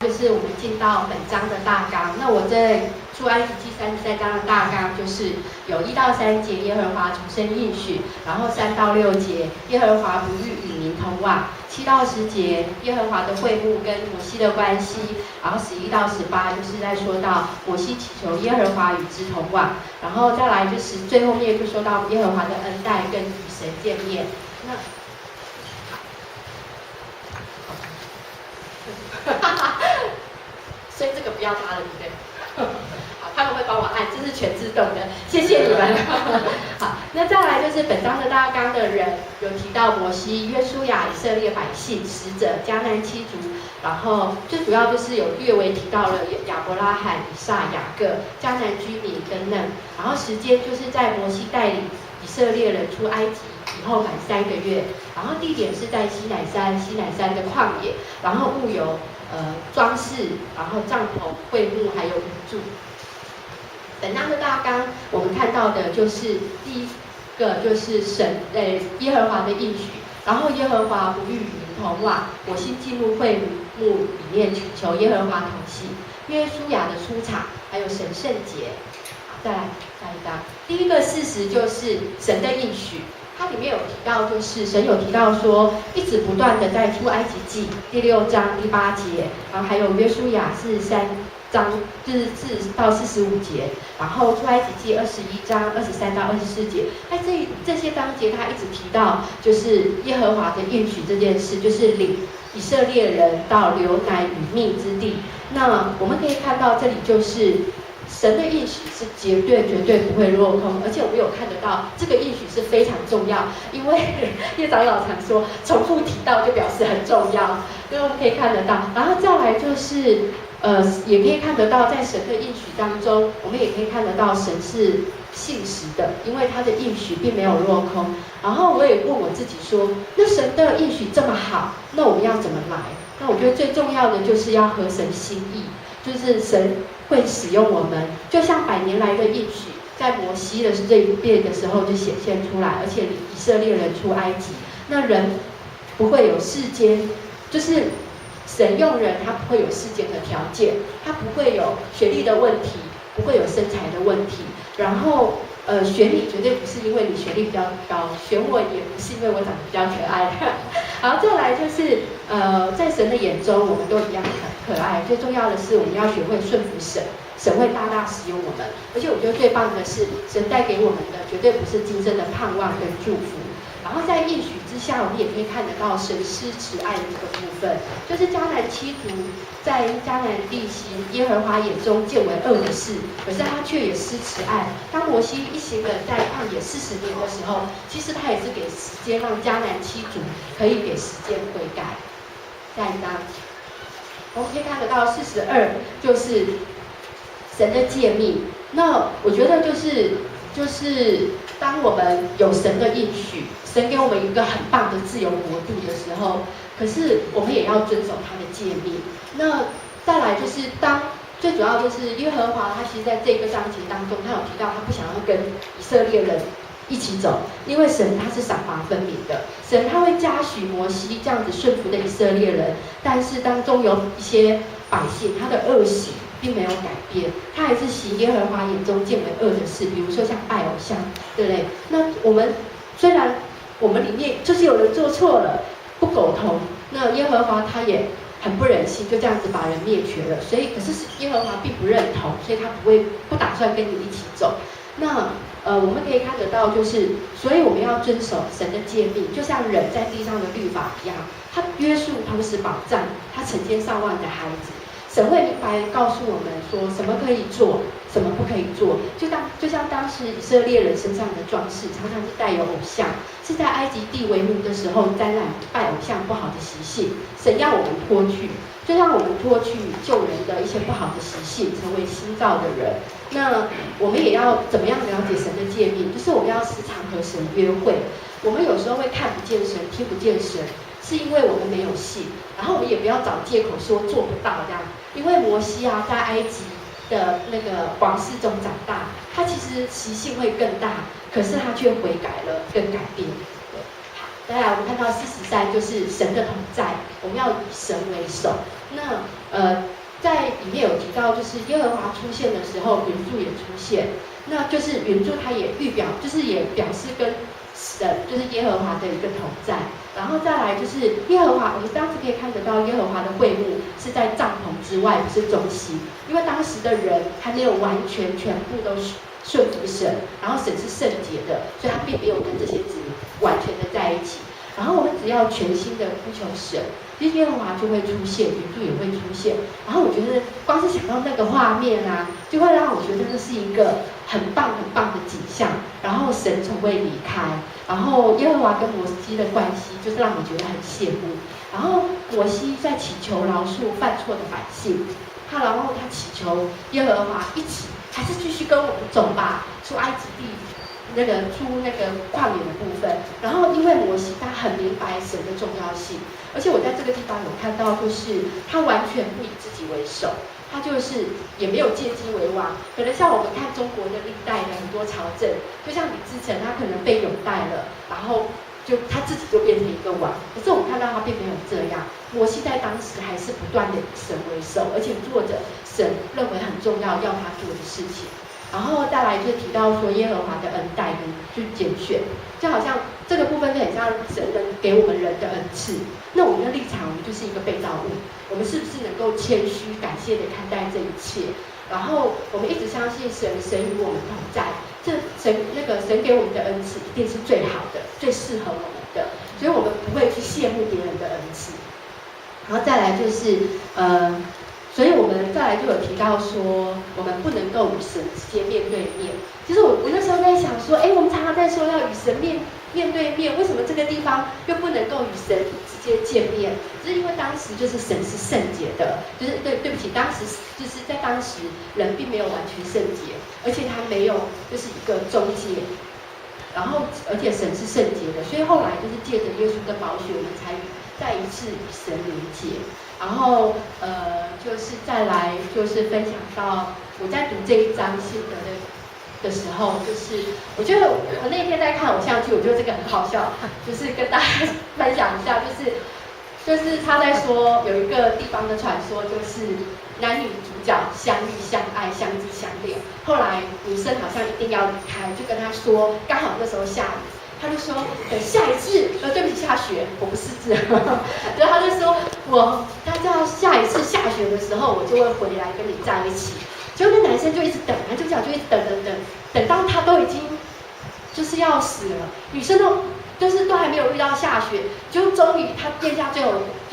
就是我们进到本章的大纲。那我在出埃及记33章的大纲就是有1到3节耶和华重申应许，然后3到6节耶和华不与民同往，7到10节耶和华的会幕跟摩西的关系，然后11到18就是在说到摩西祈求耶和华与之同往，然后再来就是最后面就说到耶和华的恩待跟与神见面。那所以这个不要插了，对不对？好，他们会帮我按，这是全自动的，谢谢你们。好，那再来就是本章的大纲的人有提到摩西、约书亚、以色列百姓、使者、迦南七族，然后最主要就是有略微提到了亚伯拉罕、以撒、雅各、迦南居民跟嫩，然后时间就是在摩西带领以色列人出埃及以后满3个月，然后地点是在西乃山的旷野，然后物有装饰，然后帐篷、会幕还有云柱。本章的大纲，我们看到的就是第一个就是耶和华的应许，然后耶和华不与民同往，摩西进入会幕里面祈求耶和华同行，约书亚的出场，还有神圣节。好，再来下一章，第一个事实就是神的应许。它里面有提到，就是神有提到说，一直不断的在出埃及记第6章第8节，然后还有约书亚43章就是4到45节，然后出埃及记21章23到24节，在这些章节，他一直提到就是耶和华的应许这件事，就是领以色列人到流奶与蜜之地。那我们可以看到这里就是神的应许是绝对不会落空，而且我们有看得到这个应许是非常重要，因为叶长老常说重复提到就表示很重要，所以我们可以看得到。然后再来就是也可以看得到在神的应许当中，我们也可以看得到神是信实的，因为他的应许并没有落空。然后我也问我自己说，那神的应许这么好，那我们要怎么来？那我觉得最重要的就是要合神心意，就是神会使用我们，就像100年来的应许，在摩西的这一遍的时候就显现出来，而且以色列人出埃及，那人不会有世间，就是神用人，他不会有世间的条件，他不会有学历的问题，不会有身材的问题，然后选你绝对不是因为你学历比较高，选我也不是因为我长得比较可爱。好，再来就是在神的眼中，我们都一样很可爱。最重要的是，我们要学会顺服神，神会大大使用我们。而且我觉得最棒的是，神带给我们的绝对不是今生的盼望跟祝福。然后在应许之下，我们也可以看得到神施慈爱的这个部分，就是迦南七族在迦南地行耶和华眼中见为恶的事，可是他却也施慈爱。当摩西一行人在旷野40年的时候，其实他也是给时间让迦南七族可以给时间悔改。下一章，我们可以看得到42就是神的诫命。那我觉得就是当我们有神的应许，神给我们一个很棒的自由国度的时候，可是我们也要遵守他的诫命。那再来就是最主要就是耶和华，他其实在这个章节当中，他有提到他不想要跟以色列人一起走，因为神他是赏罚分明的，神他会嘉许摩西这样子顺服的以色列人，但是当中有一些百姓他的恶行并没有改变，他还是行耶和华眼中见为恶的事，比如说像拜偶像，对不对？那我们虽然我们里面就是有人做错了，不苟同，那耶和华他也很不忍心，就这样子把人灭绝了。所以，可是耶和华并不认同，所以他不打算跟你一起走。那我们可以看得到，就是所以我们要遵守神的诫命，就像人在地上的律法一样，他约束同时保障他成千上万的孩子。神会明白告诉我们说什么可以做，什么不可以做。就像当时以色列人身上的装饰常常是带有偶像，是在埃及地为奴的时候沾染拜偶像不好的习性，神要我们脱去，就让我们脱去旧人的一些不好的习性，成为新造的人。那我们也要怎么样了解神的诫命？就是我们要时常和神约会。我们有时候会看不见神，听不见神，是因为我们没有信。然后我们也不要找借口说做不到这样，因为摩西啊，在埃及的那个皇室中长大，他其实习性会更大，可是他却悔改了，更改变。对，好，再来我们看到43就是神的同在，我们要以神为首。那提到，就是耶和华出现的时候，云柱也出现，那就是云柱它也预表，就是也表示跟神就是耶和华的一个同在。然后再来就是耶和华，我们当时可以看得到耶和华的会幕是在帐篷之外，不是中心，因为当时的人还没有完全全部都顺服神，然后神是圣洁的，所以他并没有跟这些子民完全的在一起。然后我们只要全心的呼求神，其实耶和华就会出现，云柱也会出现。然后我觉得光是想到那个画面啊，就会让我觉得这是一个很棒很棒的景象。然后神从未离开，然后耶和华跟摩西的关系就是让我觉得很羡慕。然后摩西在祈求饶恕犯错的百姓，然后他祈求耶和华一起还是继续跟我们走吧，出埃及地。出那个旷野的部分，然后因为摩西他很明白神的重要性，而且我在这个地方有看到，就是他完全不以自己为首，他就是也没有借机为王。可能像我们看中国的历代的很多朝政，就像李自成，他可能被拥戴了，然后就他自己就变成一个王。可是我们看到他并没有这样，摩西在当时还是不断的以神为首，而且做着神认为很重要要他做的事情。然后再来就提到说耶和华的恩待跟去拣选，就好像这个部分就很像神能给我们人的恩赐。那我们的立场，我们就是一个被造物，我们是不是能够谦虚感谢的看待这一切？然后我们一直相信神与我们同在，这神给我们的恩赐一定是最好的、最适合我们的，所以我们不会去羡慕别人的恩赐。然后再来就是所以我们再来就有提到说，我们不能够与神直接面对面。其实我那时候在想说，我们常常在说要与神面对面，为什么这个地方又不能够与神直接见面？只是因为当时就是神是圣洁的，就是对不起，当时就是在当时人并没有完全圣洁，而且他没有就是一个中介。然后，而且神是圣洁的，所以后来就是借着耶稣的宝血，我们才再一次与神连结。然后就是再来就是分享到我在读这一章心得的时候，就是我觉得我那天在看偶像剧，我觉得这个很好笑，就是跟大家分享一下，就是他在说有一个地方的传说，就是男女主角相遇、相爱、相知、相恋。后来女生好像一定要离开，就跟他说，刚好那时候下雨，他就说等下一次，对不起下雪，我不识字，然后他就说他叫下一次下雪的时候，我就会回来跟你在一起。结果那男生就一直等，男主角就一直等到他都已经就是要死了，女生都还没有遇到下雪，就终于他咽下最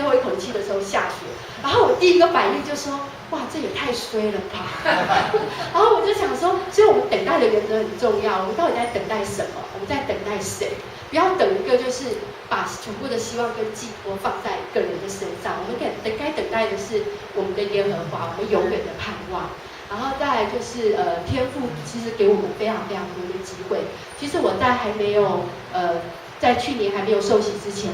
后一口气的时候下雪。然后我第一个反应就说，哇，这也太衰了吧！然后我就想说，所以我们等待的原则很重要，我们到底在等待什么？我们在等待谁？不要等一个就是把全部的希望跟寄托放在一个人的身上，我们该等待的是我们的耶和华，我们永远的盼望。然后再来就是天父其实给我们非常非常多的机会。其实我在还没有在去年还没有受洗之前，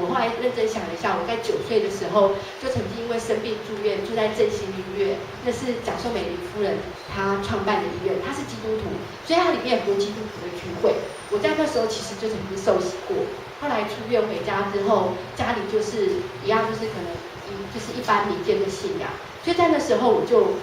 我后来认真想了一下，我在9岁的时候就曾经因为生病住院，住在振兴医院，那是蒋宋美龄夫人她创办的医院，她是基督徒，所以它里面有很多基督徒的聚会。我在那时候其实就曾经受洗过，后来出院回家之后，家里就是一样，就是可能就是一般民间的信仰，所以在那时候我就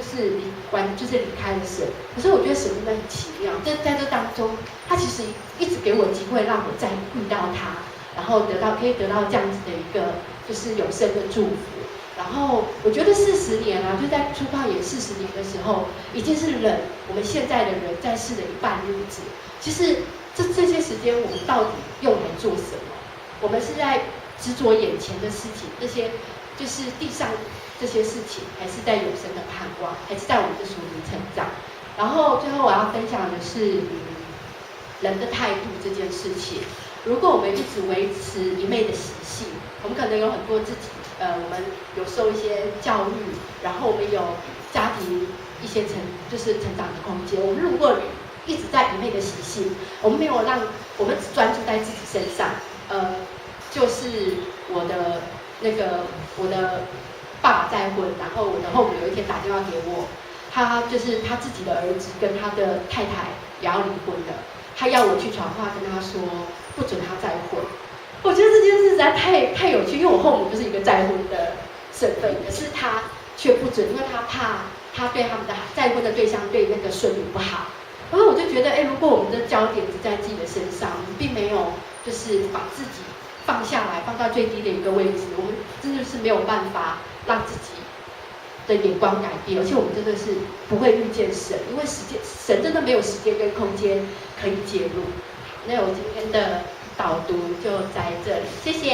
是离开了神。可是我觉得神真的很奇妙，在这当中，他其实一直给我机会让我再遇到他，然后可以得到这样子的一个就是永生的祝福。然后我觉得40年啊，就在出旷野40年的时候，已经是我们现在的人在世的一半日子。其实这些时间我们到底用来做什么？我们是在执着眼前的事情，这些就是地上这些事情，还是在永生的盼望，还是在我们的属灵成长？然后最后我要分享的是人的态度这件事情。如果我们一直维持一昧的习性，我们可能有很多自己我们有受一些教育，然后我们有家庭一些成长的空间。我们如果一直在一昧的习性，我们没有让我们只专注在自己身上，就是我的爸爸再婚，然后我的后母有一天打电话给我，就是他自己的儿子跟他的太太也要离婚了，他要我去传话跟他说不准他再婚。我觉得这件事实在太有趣，因为我后母就是一个再婚的身份，可是他却不准，因为他怕他对他们的再婚的对象对那个孙女不好。然后我就觉得，如果我们的焦点只在自己的身上，我们并没有就是把自己放下来，放到最低的一个位置，我们真的是没有办法让自己的眼光改变，而且我们真的是不会遇见神，因为神真的没有时间跟空间可以介入。那我今天的导读就在这里，谢谢。